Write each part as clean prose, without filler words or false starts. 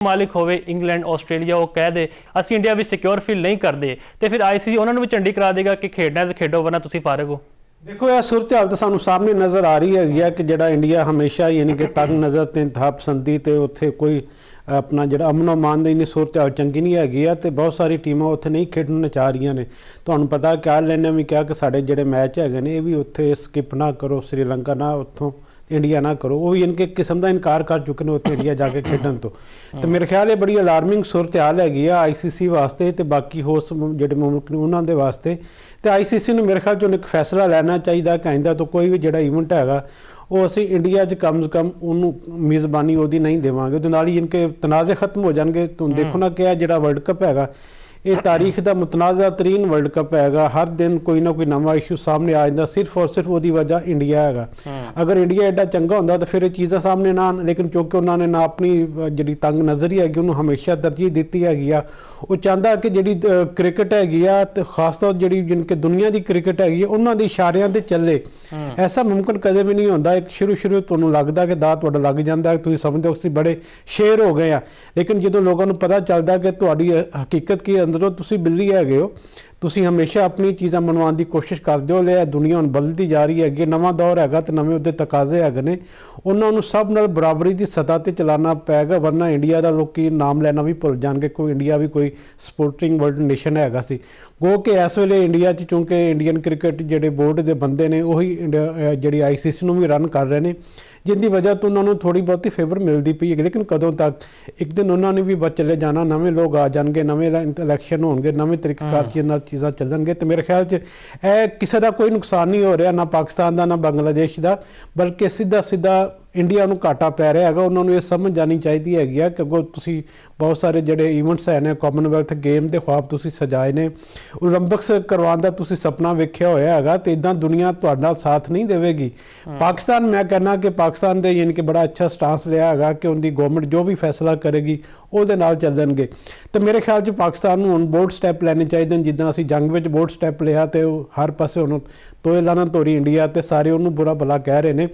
मालिक होवे England Australia वो कह दे ਅਸੀਂ ਇੰਡੀਆ ਵੀ ਸਿਕਿਉਰ ਫੀਲ ਨਹੀਂ ਕਰਦੇ ਤੇ ਫਿਰ ਆਈਸੀਸੀ ਉਹਨਾਂ ਨੂੰ ਵੀ ਝੰਡੀ ਕਰਾ ਦੇਗਾ ਕਿ ਖੇਡਣਾ ਤੇ ਖੇਡੋ ਵਰਨਾ ਤੁਸੀਂ ਫਾਰਗ ਹੋ। देखो यह सूरत हाल तो सानू सामने नज़र आ रही है कि जिहड़ा इंडिया हमेशा यानी कि तंग नज़र ते इंतहा पसंदी ते उत्थे कोई अपना जिहड़ा अमनो मान दी नहीं सूरत हाल चंगी नहीं हैगी है ते बहुत सारी टीमां उत्थे नहीं खेडना चाह रही ने। तुहानू पता आयरलैंड ने भी कहा कि साडे जिहड़े मैच हैगे ने ये भी उत्थे स्किप ना करो, श्रीलंका ना उत्थों इंडिया ना करो, वो भी इनके किस्म का इनकार कर चुके हैं उत्थे इंडिया जाके खेडन तो मेरे ख्याल ये बड़ी अलार्मिंग सूरत हाल हैगी है आईसीसी वास्ते ते बाकी होस्ट जिहड़े मुल्क ने उन्हां दे वास्ते। तो आईसीसी ने मेरे ख्याल चों एक फैसला लेना चाहिए कि आइंदा तो कोई भी जिहड़ा इवेंट हैगा वो असी इंडिया च कम से कम उन्होंने मेज़बानी उहदी नहीं देवांगे, उहदे नाल ही इनके तनाज़े खत्म हो जाएंगे। तुम देखो ना कि जिहड़ा वर्ल्ड कप हैगा ये तारीख का मुतनाज़ा तरीन वर्ल्ड कप हैगा, हर दिन कोई ना कोई नवा इशू सामने आ जाता, सिर्फ और सिर्फ वो वजह इंडिया हैगा। अगर इंडिया एडा चंगा होंदा तो फिर ये चीज़ां सामने ना आन, लेकिन क्योंकि उन्होंने ना अपनी जी तंग नज़री हैगी उन्होंने हमेशा तरजीह दी हैगी आ, वो चाहता कि जी क्रिकेट हैगी आ ते खास तौर जी जिनके दुनिया की क्रिकेट हैगी उन्होंने इशारियां ते चले। ऐसा मुमकिन कदे भी नहीं होंदा, एक शुरू तुहानू लगदा कि दाऽ तुहाडा लग जांदा, तुसीं समझदे हो असीं बड़े शेर हो गए आ, लेकिन जो लोगों को पता चलता कि तुहाडी हकीकत की अंदरों तुसीं बिल्ली हैगे हो, तुसीं हमेशा अपनी चीज़ां मनवाउण की कोशिश करदे हो। ले दुनिया हुण बदलदी जा रही है, नवां दौर हैगा ते नवें उहदे तकाजे हैगे ने, उन्हां नूं सब नाल बराबरी की सतह ते चलाना पैगा, वरना इंडिया का लोग नाम लेना भी भुल जाणगे। कोई इंडिया भी कोई स्पोर्टिंग वर्ल्ड नेशन हैगा सी, गो कि इस वेले इंडिया च चूँकि इंडियन क्रिकेट जिहड़े बोर्ड के बंदे ने उही जिहड़ी आईसीसी नूं भी रन कर रहे हैं, जिंदी वजह तो उन्होंने थोड़ी बहुत ही फेवर मिलती पई है। लेकिन कदों तक एक दिन उन्होंने भी बच चले जाना, नवे लोग आ जाएंगे, नवे इलैक्शन होंगे, नवे तरीकेकार चीज़ां चलणगे। तो मेरे ख्याल च किसी का कोई नुकसान नहीं हो रहा, ना पाकिस्तान का ना बांग्लादेश का, बल्कि सीधा सीधा इंडिया नूं घाटा पै रहा है। उन्होंने ये समझ जानी चाहिए हैगी है कि अगों तुसीं बहुत सारे जिहड़े ईवेंट्स है ने, कॉमनवैल्थ गेम के ख्वाब तुसीं सजाए ने, ओलंपिक्स करवाउण दा तुसीं सपना वेख्या होया हैगा, ते इदां दुनिया तुहाडे नाल साथ नहीं देवेगी। पाकिस्तान मैं कहना कि पाकिस्तान दे यानी कि बड़ा अच्छा स्टांस लिया हैगा कि उनकी गवर्नमेंट जो भी फैसला करेगी ਉਹਦੇ ਨਾਲ ਚੱਲਣਗੇ। तो मेरे ख्याल च पाकिस्तान ਨੂੰ ਹੁਣ बोल्ड स्टैप ਲੈਣੇ ਚਾਹੀਦੇ ਨੇ, ਜਿੱਦਾਂ ਅਸੀਂ ਜੰਗ ਵਿੱਚ बोल्ड स्टैप ਲਿਆ ਤੇ ਹਰ ਪਾਸੇ ਹੁਣ ਤੋਏ ਲਾਣਾ ਤੋਰੀ ਇੰਡੀਆ ਤੇ ਸਾਰੇ ਉਹਨੂੰ ਬੁਰਾ ਭਲਾ ਕਹਿ ਰਹੇ ਨੇ।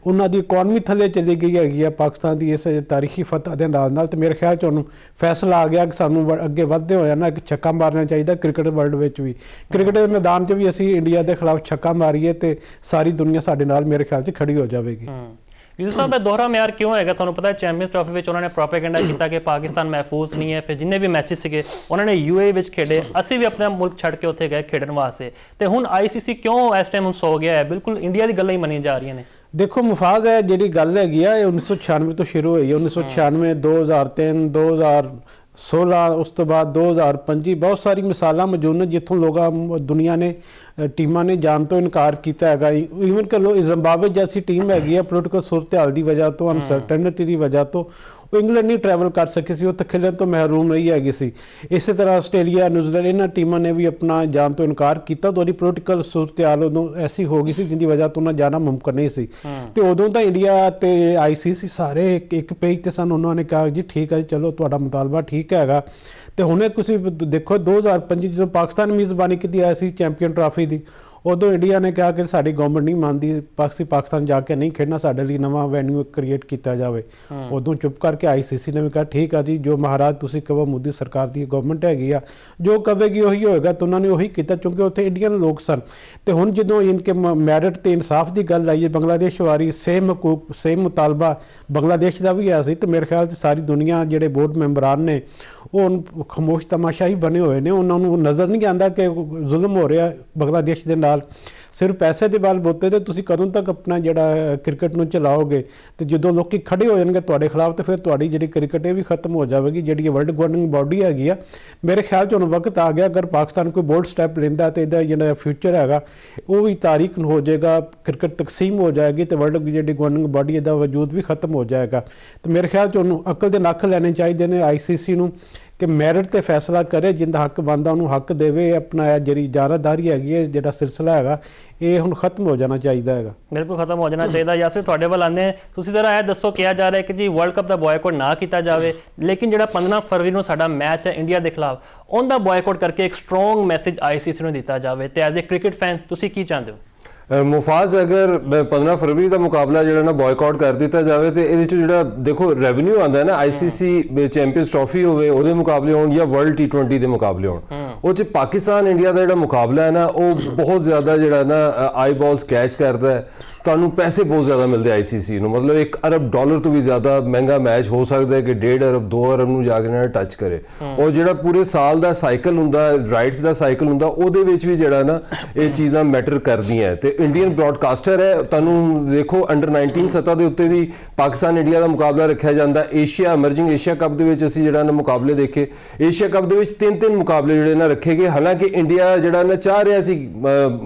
ਉਹਨਾਂ ਦੀ ਇਕਨੋਮੀ ਥੱਲੇ ਚਲੀ ਗਈ ਹੈਗੀ ਆ ਪਾਕਿਸਤਾਨ ਦੀ ਇਸ ਤਾਰੀਖੀ ਫਤਹ ਦੇ ਨਾਲ ਤੇ ਮੇਰੇ ਖਿਆਲ ਚ ਉਹਨੂੰ ਫੈਸਲਾ ਆ ਗਿਆ ਕਿ ਸਾਨੂੰ ਅੱਗੇ ਵਧਦੇ ਹੋਇਆ ਨਾ ਇੱਕ ਛੱਕਾ ਮਾਰਨਾ ਚਾਹੀਦਾ ਕ੍ਰਿਕਟ ਵਰਲਡ ਵਿੱਚ ਵੀ, ਕ੍ਰਿਕਟ ਦੇ ਮੈਦਾਨ 'ਚ ਵੀ ਅਸੀਂ ਇੰਡੀਆ ਦੇ ਖਿਲਾਫ ਛੱਕਾ ਮਾਰੀਏ ਤੇ ਸਾਰੀ ਦੁਨੀਆ ਸਾਡੇ ਨਾਲ ਮੇਰੇ ਖਿਆਲ 'ਚ ਖੜੀ ਹੋ ਜਾਵੇਗੀ। यूसुफ साहब ये दोहरा म्यार क्यों है? तुहानू पता है चैंपियंस ट्रॉफी में उन्होंने प्रोपेगेंडा किया कि पाकिस्तान महफूज नहीं है, फिर जिन्ने भी मैचेस थे उन्होंने यूएई में खेडे, असी भी अपना मुल्क छड़ के उत्थे गए खेडन वास्ते, तो हुण आईसीसी क्यों इस टाइम सो गया है? बिल्कुल इंडिया की गल्लां ही मनी जा रही ने। देखो मुफाज है जी गल हैगी है 1996 तो शुरू हुई है, 1996 2003 2016 उस तो बाद 2025 बहुत सारी मिसालां मौजूद ने जितों लोग दुनिया ने टीमां ने जान तो इनकार किया है। ईवन कह लो जिम्बाब्वे जैसी टीम हैगी है पोलिटिकल सूरत हाल की वजह तो, अनसर्टनिटी की वजह तो वो इंग्लैंड नहीं ट्रैवल कर सकी सी, उत्थे खेलण तो महरूम रही हैगी सी। इस तरह आस्ट्रेलिया न्यूजीलैंड इन्हां टीमां ने भी अपना जान तो इनकार किया, तो पोलिटिकल सूरत हाल उदों ऐसी हो गई सी जिंदी वजह तो उन्हें जाना मुमकिन नहीं सी। तो उदों तो इंडिया ते आईसीसी सारे एक पेज ते सन उन्होंने कहा जी ठीक है चलो तुहाडा मुतालबा ठीक हैगा। तो हुणे तुसीं देखो 2025 जो पाकिस्तान मेज़बानी की आई सी चैंपियन ट्रॉफी की, उदों इंडिया ने कहा कि साडी गवर्नमेंट नहीं मानती पाकिस्तान जाके नहीं खेलना, साडे लई नवां वैन्यू क्रिएट किया जाए। उदों चुप करके आईसीसी ने भी कहा ठीक है जी जो महाराज तुसीं कहो, मोदी सरकार की गवर्नमेंट हैगी आ जो कहेगी उही होएगा, तो उन्होंने उही किया क्योंकि उत्थे इंडियन लोग सन। तो हुण जदों इनके मैरिट ते इंसाफ की गल आई है, बांग्लादेश वारी सेम हकूक सेम मुतालबा बांग्लादेश का भी है सी, तो मेरे ख्याल से सारी दुनिया जिहड़े बोर्ड मैंबरान ने वो खामोश तमाशा ही बने हुए ने, उन्होंने नज़र नहीं आता कि जुल्म हो रहा बांग्लादेश के नाल। सिर्फ पैसे के बल बोते तो तुसीं कदों तक अपना जिहड़ा क्रिकेट नूं चलाओगे, तो जो लोग खड़े हो जाएंगे तुहाडे खिलाफ तो फिर तुहाडी जिहड़ी क्रिकेट भी खत्म हो जाएगी। जिहड़ी वर्ल्ड गवर्निंग बॉडी हैगी आ, मेरे ख्याल च हुण वक्त आ गया अगर पाकिस्तान कोई बोल्ड स्टैप लैंदा तो इहदा जिहड़ा फ्यूचर हैगा वो भी तारीख हो जाएगा, क्रिकेट तकसीम हो जाएगी तो वर्ल्ड जिहड़ी गवर्निंग बॉडी इहदा वजूद भी खत्म हो जाएगा। तो मेरे ख्याल च हुण अकल दे नख लैणे चाहीदे ने आईसीसी नूं कि मैरिट ते फैसला करे, जिंदा हक बनदा उन्होंने हक देवे। अपना जी इजारादारी हैगी है जिहड़ा सिलसिला हैगा ये हुण खत्म हो जाना चाहिए हैगा, बिल्कुल खत्म हो जाना चाहिए। यासिर तुहाडे वल आने तुसीं जरा यह दसो किया जा रहा है कि जी वर्ल्ड कप का बॉयकॉट ना किया जाए, लेकिन जिहड़ा 15 फरवरी नूं साडा मैच है इंडिया के खिलाफ उनका बॉयकॉट करके एक स्ट्रोंग मैसेज आईसीसी नूं दिता जाए, तो एज ए क्रिकेट फैन तुसीं की चाहते हो? ਮੁਫਾਜ਼ ਅਗਰ 15 ਫਰਵਰੀ ਦਾ ਮੁਕਾਬਲਾ ਜਿਹੜਾ ਨਾ ਬਾਇਕਾਟ ਕਰ ਦਿੱਤਾ ਜਾਵੇ ਤੇ ਇਹਦੇ ਚ ਜਿਹੜਾ ਦੇਖੋ ਰੈਵਨਿਊ ਆਉਂਦਾ ਹੈ ਨਾ ਆਈਸੀਸੀ ਚੈਂਪੀਅਨਸ ਟਰਾਫੀ ਹੋਵੇ ਉਹਦੇ ਮੁਕਾਬਲੇ ਹੋਣ ਜਾਂ ਵਰਲਡ T20 ਦੇ ਮੁਕਾਬਲੇ ਹੋਣ ਉਹ ਚ ਪਾਕਿਸਤਾਨ ਇੰਡੀਆ ਦਾ ਜਿਹੜਾ ਮੁਕਾਬਲਾ ਹੈ ਨਾ ਉਹ ਬਹੁਤ ਜ਼ਿਆਦਾ ਜਿਹੜਾ ਨਾ ਆਈ ਬਾਲਸ ਕੈਚ ਕਰਦਾ ਹੈ ਤੁਹਾਨੂੰ ਪੈਸੇ ਬਹੁਤ ਜ਼ਿਆਦਾ ਮਿਲਦੇ ਆਈਸੀਸੀ ਨੂੰ ਮਤਲਬ $1 ਅਰਬ ਤੋਂ ਵੀ ਜ਼ਿਆਦਾ ਮਹਿੰਗਾ ਮੈਚ ਹੋ ਸਕਦਾ ਹੈ ਕਿ 1.5 ਅਰਬ 2 ਅਰਬ ਨੂੰ ਜਾ ਕੇ ਨਾ ਟੱਚ ਕਰੇ ਔਰ ਜਿਹੜਾ ਪੂਰੇ ਸਾਲ ਦਾ ਸਾਈਕਲ ਹੁੰਦਾ ਰਾਈਟਸ ਦਾ ਸਾਈਕਲ ਹੁੰਦਾ ਉਹਦੇ ਵਿੱਚ ਵੀ ਜਿਹੜਾ ਨਾ ਇਹ ਚੀਜ਼ਾਂ ਮੈਟਰ ਕਰਦੀਆਂ ਤੇ ਇੰਡੀਅਨ ਬ੍ਰੌਡਕਾਸਟਰ ਹੈ ਤੁਹਾਨੂੰ ਦੇਖੋ ਅੰਡਰ 19 ਸਤ੍ਹਾ ਦੇ ਉੱਤੇ ਵੀ ਪਾਕਿਸਤਾਨ ਇੰਡੀਆ ਦਾ ਮੁਕਾਬਲਾ ਰੱਖਿਆ ਜਾਂਦਾ ਏਸ਼ੀਆ ਅਮਰਜਿੰਗ ਏਸ਼ੀਆ ਕੱਪ ਦੇ ਵਿੱਚ ਅਸੀਂ ਜਿਹੜਾ ਨਾ ਮੁਕਾਬਲੇ ਦੇਖੇ ਏਸ਼ੀਆ ਕੱਪ ਦੇ ਵਿੱਚ 3 ਮੁਕਾਬਲੇ ਜਿਹੜੇ ਨਾ ਰੱਖੇ ਗਏ ਹਾਲਾਂਕਿ ਇੰਡੀਆ ਜਿਹੜਾ ਨਾ ਚਾਹ ਰਿਹਾ ਸੀ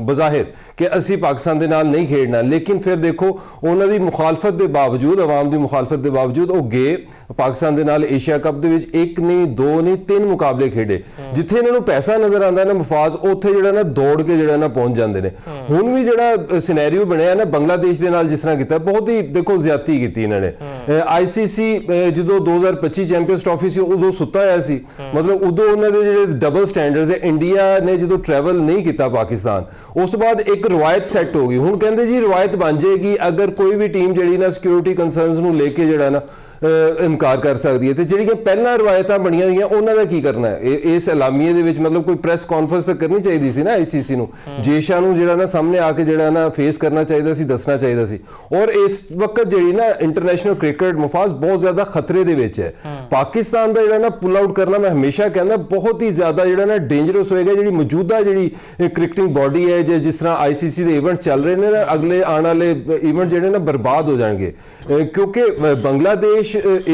ਬਜ਼ਾਹਿਰ ਕਿ ਅਸੀਂ ਪਾਕਿਸਤਾਨ ਦੇ ਨਾਲ ਨਹੀਂ ਖੇਡਣਾ ਲੇਕਿਨ ਫਿਰ ਦੇਖੋ ਉਹਨਾਂ ਦੀ ਮੁਖਾਲਫਤ ਦੇ ਬਾਵਜੂਦ ਆਵਾਮ ਦੀ ਮੁਖਾਲਫਤ ਦੇ ਬਾਵਜੂਦ ਉਹ ਗਏ ਪਾਕਿਸਤਾਨ ਦੇ ਨਾਲ ਏਸ਼ੀਆ ਕੱਪ ਦੇ ਵਿੱਚ 1 ਨਹੀਂ 2 ਨਹੀਂ 3 ਮੁਕਾਬਲੇ ਖੇਡੇ ਜਿੱਥੇ ਇਹਨਾਂ ਨੂੰ ਪੈਸਾ ਨਜ਼ਰ ਆਉਂਦਾ ਨਾ ਮੁਫਾਜ਼ ਉੱਥੇ ਜਿਹੜਾ ਨਾ ਦੌੜ ਕੇ ਜਿਹੜਾ ਨਾ ਪਹੁੰਚ ਜਾਂਦੇ ਨੇ ਹੁਣ ਵੀ ਜਿਹੜਾ ਸਿਨੈਰੀਓ ਬਣਿਆ ਨਾ ਬੰਗਲਾਦੇਸ਼ ਦੇ ਨਾਲ ਜਿਸ ਤਰ੍ਹਾਂ ਕੀਤਾ ਬਹੁਤ ਹੀ ਦੇਖੋ ਜ਼ਿਆਦਤੀ ਕੀਤੀ ਇਹਨਾਂ ਨੇ ਆਈਸੀਸੀ ਜਦੋਂ 2025 ਚੈਂਪੀਅਨਸ ਟਰਾਫੀ ਸੀ ਉਦੋਂ ਸੁੱਤਾ ਹੋਇਆ ਸੀ ਮਤਲਬ ਉਦੋਂ ਉਹਨਾਂ ਦੇ ਜਿਹੜੇ ਡਬਲ ਸਟੈਂਡਰਡਸ ਹੈ ਇੰਡੀਆ ਨੇ ਜਦੋਂ ਟਰੈਵਲ ਨਹੀਂ ਕੀਤਾ ਪਾਕਿਸਤਾਨ ਉਸ ਤੋਂ ਬਾਅਦ ਇੱਕ ਰਵਾਇਤ ਸੈੱਟ ਹੋ ਗਈ ਹੁਣ ਕਹਿੰਦੇ ਜੀ ਰਵਾਇਤ ਬਣ ਜਾਏਗੀ ਅਗਰ ਕੋਈ ਵੀ ਟੀਮ ਜਿਹੜੀ ਨਾ ਸਿਕਿਉਰਿਟੀ ਕੰਸਰਨਸ ਨੂੰ ਲੈ ਕੇ ਜਿਹੜਾ ਨਾ ਇਨਕਾਰ ਕਰ ਸਕਦੀ ਹੈ ਤੇ ਜਿਹੜੀਆਂ ਪਹਿਲਾਂ ਰਵਾਇਤਾਂ ਬਣੀਆਂ ਹੋਈਆਂ ਉਹਨਾਂ ਦਾ ਕੀ ਕਰਨਾ ਹੈ ਇਸ ਐਲਾਮੀਏ ਦੇ ਵਿੱਚ ਮਤਲਬ ਕੋਈ ਪ੍ਰੈਸ ਕਾਨਫਰੰਸ ਤਾਂ ਕਰਨੀ ਚਾਹੀਦੀ ਸੀ ਨਾ ਆਈਸੀਸੀ ਨੂੰ ਜੇਸ਼ਾ ਨੂੰ ਜਿਹੜਾ ਨਾ ਸਾਹਮਣੇ ਆ ਕੇ ਜਿਹੜਾ ਨਾ ਫੇਸ ਕਰਨਾ ਚਾਹੀਦਾ ਸੀ ਦੱਸਣਾ ਚਾਹੀਦਾ ਸੀ ਔਰ ਇਸ ਵਕਤ ਜਿਹੜੀ ਨਾ ਇੰਟਰਨੈਸ਼ਨਲ ਕ੍ਰਿਕਟ ਮੁਫਾਜ਼ ਬਹੁਤ ਜ਼ਿਆਦਾ ਖਤਰੇ ਦੇ ਵਿੱਚ ਹੈ ਪਾਕਿਸਤਾਨ ਦਾ ਜਿਹੜਾ ਨਾ ਪੁੱਲ ਆਊਟ ਕਰਨਾ ਮੈਂ ਹਮੇਸ਼ਾ ਕਹਿੰਦਾ ਬਹੁਤ ਹੀ ਜ਼ਿਆਦਾ ਜਿਹੜਾ ਨਾ ਡੇਂਜਰਸ ਹੋਏਗਾ ਜਿਹੜੀ ਮੌਜੂਦਾ ਜਿਹੜੀ ਕ੍ਰਿਕਟਿੰਗ ਬਾਡੀ ਹੈ ਜਿਸ ਤਰ੍ਹਾਂ ਆਈਸੀਸੀ ਦੇ ਇਵੈਂਟਸ ਚੱਲ ਰਹੇ ਨੇ ਨਾ ਅਗਲੇ ਆਉਣ ਵਾਲੇ ਇਵੈਂਟ ਜਿਹੜੇ ਨਾ ਬਰਬਾਦ ਹੋ ਜਾਣਗੇ ਕਿਉਂਕਿ ਬੰਗਲਾਦੇਸ਼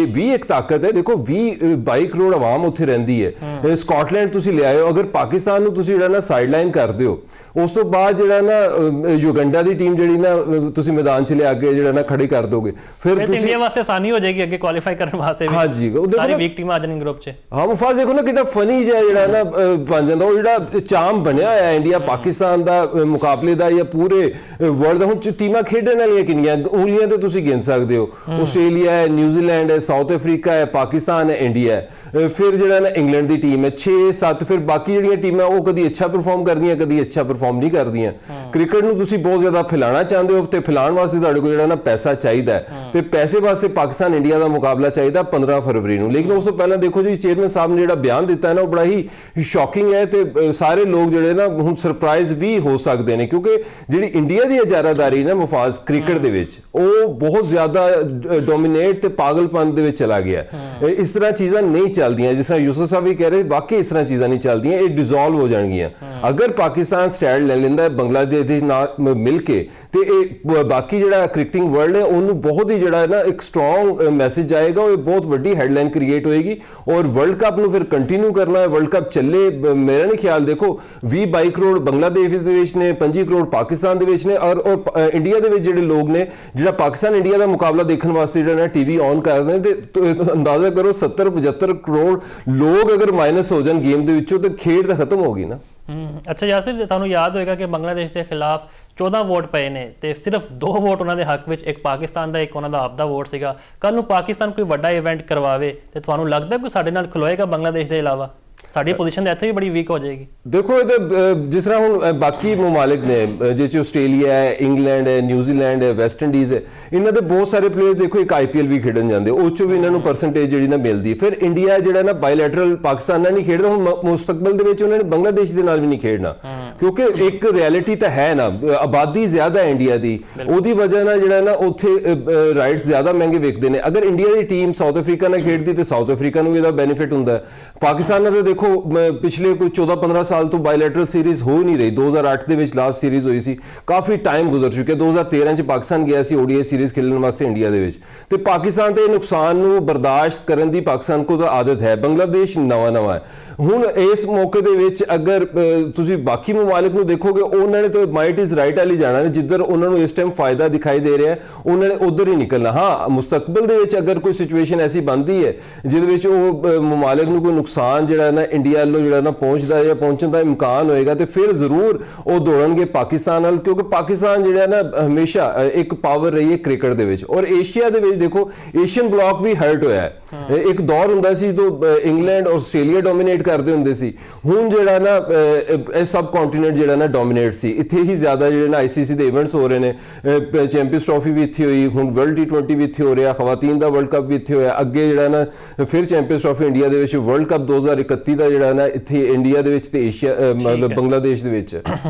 ਵੀ ਇੱਕ ਤਾਕਤ ਹੈ ਦੇਖੋ 22 ਕਰੋੜ ਆਵਾਮ ਉੱਥੇ ਰਹਿੰਦੀ ਹੈ ਸਕਾਟਲੈਂਡ ਤੁਸੀਂ ਲਿਆਏ ਹੋ ਅਗਰ ਪਾਕਿਸਤਾਨ ਨੂੰ ਤੁਸੀਂ ਜਿਹੜਾ ਨਾ ਸਾਈਡਲਾਈਨ ਕਰਦੇ ਹੋ ਉਸ ਤੋਂ ਬਾਅਦ ਜਿਹੜਾ ਨਾ ਯੁਗੰਡਾ ਦੀ ਟੀਮ ਜਿਹੜੀ ਨਾ ਤੁਸੀਂ ਮੈਦਾਨ 'ਚ ਲਿਆ ਕੇ ਜਿਹੜਾ ਨਾ ਖੜੀ ਕਰ ਦੋਗੇ ਫਿਰ ਤੁਸੀਂ ਇੰਡੀਆ ਵਾਸਤੇ ਆਸਾਨੀ ਹੋ ਜਾਏਗੀ ਅੱਗੇ ਕੁਆਲੀਫਾਈ ਕਰਨ ਵਾਸਤੇ ਵੀ ਹਾਂਜੀ ਸਾਰੀ ਵੀਕ ਟੀਮਾਂ ਆ ਜਾਣਗੀਆਂ ਗਰੁੱਪ 'ਚ ਹਾਂ ਮੁਫਾਜ਼ ਦੇਖੋ ਨਾ ਕਿੰਨਾ ਫਨੀ ਜਿਹਾ ਜਿਹੜਾ ਨਾ ਬਣ ਜਾਂਦਾ ਉਹ ਜਿਹੜਾ ਚਾਮ ਬਣਿਆ ਹੋਇਆ ਇੰਡੀਆ ਪਾਕਿਸਤਾਨ ਦਾ ਮੁਕਾਬਲੇ ਦਾ ਜਾਂ ਪੂਰੇ ਵਰਲਡ ਦਾ ਹੁਣ ਟੀਮਾਂ ਖੇਡਣ ਵਾਲੀਆਂ ਕਿੰਨੀਆਂ ਉਂਗਲੀਆਂ ਤੇ ਤੁਸੀਂ ਗਿਣ ਸਕਦੇ ਹੋ ਆਸਟ੍ਰੇਲੀਆ ਹੈ ਨਿਊਜ਼ੀਲੈਂਡ ਹੈ ਸਾਊਥ ਅਫਰੀਕਾ ਹੈ ਪਾਕਿਸਤਾਨ ਹੈ ਇੰਡੀਆ ਹੈ ਫਿਰ ਜਿਹੜਾ ਨਾ ਇੰਗਲੈਂਡ ਦੀ ਟੀਮ ਹੈ 6-7 ਫਿਰ ਬਾਕੀ ਜਿਹੜੀਆਂ ਟੀਮਾਂ ਉਹ ਕਦੀ ਅੱਛਾ ਪਰਫਾਰਮ ਕਰਦੀਆਂ ਕਦੀ ਅੱਛਾ ਪਰਫਾਰਮ ਨਹੀਂ ਕਰਦੀਆਂ ਕ੍ਰਿਕਟ ਨੂੰ ਤੁਸੀਂ ਬਹੁਤ ਜ਼ਿਆਦਾ ਫੈਲਾਉਣਾ ਚਾਹੁੰਦੇ ਹੋ ਤੇ ਫੈਲਾਉਣ ਵਾਸਤੇ ਤੁਹਾਡੇ ਕੋਲ ਜਿਹੜਾ ਨਾ ਪੈਸਾ ਚਾਹੀਦਾ ਹੈ ਤੇ ਪੈਸੇ ਵਾਸਤੇ ਪਾਕਿਸਤਾਨ ਇੰਡੀਆ ਦਾ ਮੁਕਾਬਲਾ ਚਾਹੀਦਾ 15 ਫਰਵਰੀ ਨੂੰ ਲੇਕਿਨ ਉਸ ਤੋਂ ਪਹਿਲਾਂ ਦੇਖੋ ਜੀ ਚੇਅਰਮੈਨ ਸਾਹਿਬ ਨੇ ਜਿਹੜਾ ਬਿਆਨ ਦਿੱਤਾ ਹੈ ਨਾ ਉਹ ਬੜਾ ਹੀ ਸ਼ੌਕਿੰਗ ਹੈ ਤੇ ਸਾਰੇ ਲੋਕ ਜਿਹੜੇ ਨਾ ਹੁਣ ਸਰਪ੍ਰਾਈਜ਼ ਵੀ ਹੋ ਸਕਦੇ ਨੇ ਕਿਉਂਕਿ ਜਿਹੜੀ ਇੰਡੀਆ ਦੀ ਇਜਾਰਾਦਾਰੀ ਨਾ ਮੁਫਾਜ਼ ਕ੍ਰਿਕਟ ਦੇ ਵਿੱਚ ਉਹ ਬਹੁਤ ਜ਼ਿਆਦਾ ਡੋਮੀਨੇਟ ਤੇ ਪਾਗਲਪਨ ਦੇ ਵਿੱਚ ਚਲਾ ਗਿਆ ਇਸ ਤਰ੍ਹਾਂ ਚੀਜ਼ਾਂ ਨਹੀਂ ਚੱਲਦੀਆਂ ਜਿਸ ਤਰ੍ਹਾਂ ਯੂਸਫ ਸਾਹਿਬ ਵੀ ਕਹਿ ਰਹੇ ਵਾਕਈ ਇਸ ਤਰ੍ਹਾਂ ਚੀਜ਼ਾਂ ਨਹੀਂ ਚੱਲਦੀਆਂ ਇਹ ਡਿਸੋਲਵ ਹੋ ਜਾਣਗੀਆਂ ਅਗਰ ਪਾਕਿਸਤਾਨ ਸਟੈਂਡ ਲੈ ਲੈਂਦਾ ਬੰਗਲਾਦੇਸ਼ ਦੇ ਨਾਲ ਮਿਲ ਕੇ ਤੇ ਇਹ ਬਾਕੀ ਜਿਹੜਾ ਕ੍ਰਿਕਟਿੰਗ ਵਰਲਡ ਹੈ ਉਹਨੂੰ ਬਹੁਤ ਹੀ ਜਿਹੜਾ ਨਾ ਇੱਕ ਸਟਰੋਂਗ ਮੈਸੇਜ ਆਏਗਾ ਉਹ ਬਹੁਤ ਵੱਡੀ ਹੈਡਲਾਈਨ ਕ੍ਰੀਏਟ ਹੋਏਗੀ ਔਰ ਵਰਲਡ ਕੱਪ ਨੂੰ ਫਿਰ ਕੰਟੀਨਿਊ ਕਰਨਾ ਹੈ ਵਰਲਡ ਕੱਪ ਚੱਲੇ ਮੇਰਾ ਨਹੀਂ ਖਿਆਲ ਦੇਖੋ 20-22 ਕਰੋੜ ਬੰਗਲਾਦੇਸ਼ ਦੇ ਵਿੱਚ ਨੇ 25 ਕਰੋੜ ਪਾਕਿਸਤਾਨ ਦੇ ਵਿੱਚ ਨੇ ਔਰ ਇੰਡੀਆ ਦੇ ਵਿੱਚ ਜਿਹੜੇ ਲੋਕ ਨੇ ਜਿਹੜਾ ਪਾਕਿਸਤਾਨ ਇੰਡੀਆ ਦਾ ਮੁਕਾਬਲਾ ਦੇਖਣ ਵਾਸਤੇ ਜਿਹੜਾ ਨਾ ਟੀਵੀ ਔਨ ਕਰਦੇ ਨੇ ਤੇ ਅੰਦਾਜ਼ਾ ਕਰੋ 70-75 ਕਰੋੜ ਲੋਕ ਅਗਰ ਮਾਈਨਸ ਹੋ ਜਾਣ ਗੇਮ ਦੇ ਵਿੱਚੋਂ ਤੇ ਖੇਡ ਤਾਂ ਖਤਮ ਹੋ ਗਈ ਨਾ ਅੱਛਾ ਯਾਸਿਰ ਤੁਹਾਨੂੰ ਯਾਦ ਹੋਏਗਾ ਕਿ ਬੰਗਲਾਦੇਸ਼ ਦੇ ਖਿਲਾਫ 14 ਵੋਟ ਪਏ ਨੇ ਤੇ ਸਿਰਫ 2 ਵੋਟ ਉਹਨਾਂ ਦੇ ਹੱਕ ਵਿੱਚ ਇੱਕ ਪਾਕਿਸਤਾਨ ਦਾ ਇੱਕ ਉਹਨਾਂ ਦਾ ਆਪਦਾ ਵੋਟ ਸੀਗਾ ਕੱਲ ਨੂੰ ਪਾਕਿਸਤਾਨ ਕੋਈ ਵੱਡਾ ਇਵੈਂਟ ਕਰਵਾਵੇ ਤੇ ਤੁਹਾਨੂੰ ਲੱਗਦਾ ਕੋਈ ਸਾਡੇ ਨਾਲ ਖਲੋਏਗਾ ਬੰਗਲਾਦੇਸ਼ ਦੇ ਇਲਾਵਾ ਸਾਡੀ ਪੋਜੀਸ਼ਨ ਤਾਂ ਇੱਥੇ ਵੀ ਬੜੀ ਵੀਕ ਹੋ ਜਾਏਗੀ ਦੇਖੋ ਇਹ ਜਿਸ ਤਰ੍ਹਾਂ ਹੁਣ ਬਾਕੀ ਮਮਾਲਿਕ ਨੇ ਜਿਸ 'ਚ ਆਸਟ੍ਰੇਲੀਆ ਹੈ ਇੰਗਲੈਂਡ ਹੈ ਨਿਊਜ਼ੀਲੈਂਡ ਹੈ ਵੈਸਟ ਇੰਡੀਜ਼ ਹੈ ਇਹਨਾਂ ਦੇ ਬਹੁਤ ਸਾਰੇ ਪਲੇਅਰਸ ਦੇਖੋ ਇੱਕ IPL ਵੀ ਖੇਡਣ ਜਾਂਦੇ ਉਹ 'ਚੋਂ ਵੀ ਇਹਨਾਂ ਨੂੰ ਪਰਸੈਂਟੇਜ ਜਿਹੜੀ ਨਾ ਮਿਲਦੀ ਫਿਰ ਇੰਡੀਆ ਜਿਹੜਾ ਨਾ ਬਾਇਲੈਟਰਲ ਪਾਕਿਸਤਾਨ ਨਾਲ ਨਹੀਂ ਖੇਡਦਾ ਹੁਣ ਮੁਸਤਕਬਲ ਦੇ ਵਿੱਚ ਉਹਨਾਂ ਨੇ ਬੰਗਲਾਦੇਸ਼ ਦੇ ਨਾਲ ਵੀ ਨਹੀਂ ਖੇਡਣਾ ਕਿਉਂਕਿ ਇੱਕ ਰਿਐਲਿਟੀ ਤਾਂ ਹੈ ਨਾ ਆਬਾਦੀ ਜ਼ਿਆਦਾ ਹੈ ਇੰਡੀਆ ਦੀ ਉਹਦੀ ਵਜ੍ਹਾ ਨਾਲ ਜਿਹੜਾ ਨਾ ਉੱਥੇ ਰਾਈਟਸ ਜ਼ਿਆਦਾ ਮਹਿੰਗੇ ਵਿਕਦੇ ਨੇ ਅਗਰ ਇੰਡੀਆ ਦੀ ਟੀਮ ਸਾਊਥ ਅਫਰੀਕਾ ਨਾਲ ਖੇਡਦੀ ਤੇ ਸਾਊਥ ਅਫਰੀਕਾ ਨੂੰ ਵੀ ਇਹਦਾ ਬੈਨੀਫਿਟ ਹੁੰਦਾ ਪਾਕਿਸਤਾਨ ਨਾਲ ਦੇਖੋ ਪਿਛਲੇ ਕੋਈ 14-15 ਸਾਲ ਤੋਂ ਬਾਇਲੈਟਰਲ ਸੀਰੀਜ਼ ਹੋ ਨਹੀਂ ਰਹੀ 2008 ਦੇ ਵਿੱਚ ਲਾਸਟ ਸੀਰੀਜ਼ ਹੋਈ ਸੀ ਕਾਫੀ ਟਾਈਮ ਗੁਜ਼ਰ ਚੁੱਕਿਆ 2013 ਚ ਪਾਕਿਸਤਾਨ ਗਿਆ ਸੀ ODI ਸੀਰੀਜ਼ ਖੇਡਣ ਵਾਸਤੇ ਇੰਡੀਆ ਦੇ ਵਿੱਚ ਤੇ ਪਾਕਿਸਤਾਨ ਤੇ ਨੁਕਸਾਨ ਨੂੰ ਬਰਦਾਸ਼ਤ ਕਰਨ ਦੀ ਪਾਕਿਸਤਾਨ ਕੋਲ ਤਾਂ ਆਦਤ ਹੈ ਬੰਗਲਾਦੇਸ਼ ਨਵਾਂ ਹੈ ਹੁਣ ਇਸ ਮੌਕੇ ਦੇ ਵਿੱਚ ਅਗਰ ਤੁਸੀਂ ਬਾਕੀ ਮਮਾਲਿਕ ਨੂੰ ਦੇਖੋਗੇ ਉਹਨਾਂ ਨੇ ਤਾਂ ਮਾਈਟ ਇਜ਼ ਰਾਈਟ ਵਾਲੀ ਜਾਣਾ ਨੇ ਜਿੱਧਰ ਉਹਨਾਂ ਨੂੰ ਇਸ ਟਾਈਮ ਫਾਇਦਾ ਦਿਖਾਈ ਦੇ ਰਿਹਾ ਉਹਨਾਂ ਨੇ ਉਧਰ ਹੀ ਨਿਕਲਣਾ ਹਾਂ ਮੁਸਤਕਬਲ ਦੇ ਵਿੱਚ ਅਗਰ ਕੋਈ ਸਿਚੁਏਸ਼ਨ ਐਸੀ ਬਣਦੀ ਹੈ ਜਿਹਦੇ ਵਿੱਚ ਉਹ ਮਮਾਲਿਕ ਨੂੰ ਕੋਈ ਨੁਕਸਾਨ ਜਿਹੜਾ ਨਾ ਇੰਡੀਆ ਵੱਲੋਂ ਜਿਹੜਾ ਨਾ ਪਹੁੰਚਦਾ ਜਾਂ ਪਹੁੰਚਣ ਦਾ ਇਮਕਾਨ ਹੋਏਗਾ ਤੇ ਫਿਰ ਜ਼ਰੂਰ ਉਹ ਦੌੜਨਗੇ ਪਾਕਿਸਤਾਨ ਨਾਲ ਕਿਉਂਕਿ ਪਾਕਿਸਤਾਨ ਜਿਹੜਾ ਨਾ ਹਮੇਸ਼ਾ ਇੱਕ ਪਾਵਰ ਰਹੀ ਹੈ ਕ੍ਰਿਕਟ ਦੇ ਵਿੱਚ ਔਰ ਏਸ਼ੀਆ ਦੇ ਵਿੱਚ ਦੇਖੋ ਏਸ਼ੀਅਨ ਬਲਾਕ ਵੀ ਹਰਟ ਹੋਇਆ ਹੈ ਇੱਕ ਦੌਰ ਹੁੰਦਾ ਸੀ ਜਦੋਂ ਇੰਗਲੈਂਡ ਆਸਟ੍ਰੇਲੀਆ ਡੋਮੀਨੇਟ ਕਰਦੇ ਹੁੰਦੇ ਸੀ ਹੁਣ ਜਿਹੜਾ ਨਾ ਇਹ ਸਬ ਕੰਟੀਨੈਂਟ ਕੰਟੀਨੈਂਟ ਜਿਹੜਾ ਨਾ ਡੋਮੀਨੇਟ ਸੀ, ਇੱਥੇ ਹੀ ਜ਼ਿਆਦਾ ਜਿਹੜੇ ਨਾ ਆਈਸੀਸੀ ਦੇ ਇਵੈਂਟਸ ਹੋ ਰਹੇ ਨੇ। ਚੈਂਪੀਅਨਸ ਟਰਾਫੀ ਵੀ ਇੱਥੇ ਹੋਈ, ਹੁਣ ਵਰਲਡ T20 ਵੀ ਇੱਥੇ ਹੋ ਰਿਹਾ, ਖਵਾਤੀਨ ਦਾ ਵਰਲਡ ਕੱਪ ਵੀ ਇੱਥੇ ਹੋਇਆ, ਅੱਗੇ ਜਿਹੜਾ ਨਾ ਫਿਰ ਚੈਂਪੀਅਨਸ ਟਰਾਫੀ ਇੰਡੀਆ ਦੇ ਵਿੱਚ, ਵਰਲਡ ਕੱਪ 2031 ਦਾ ਜਿਹੜਾ ਨਾ ਇੱਥੇ ਇੰਡੀਆ ਦੇ ਵਿੱਚ ਤੇ ਏਸ਼ੀਆ ਮਤਲਬ ਬੰਗਲਾਦੇਸ਼ ਦੇ ਵਿੱਚ।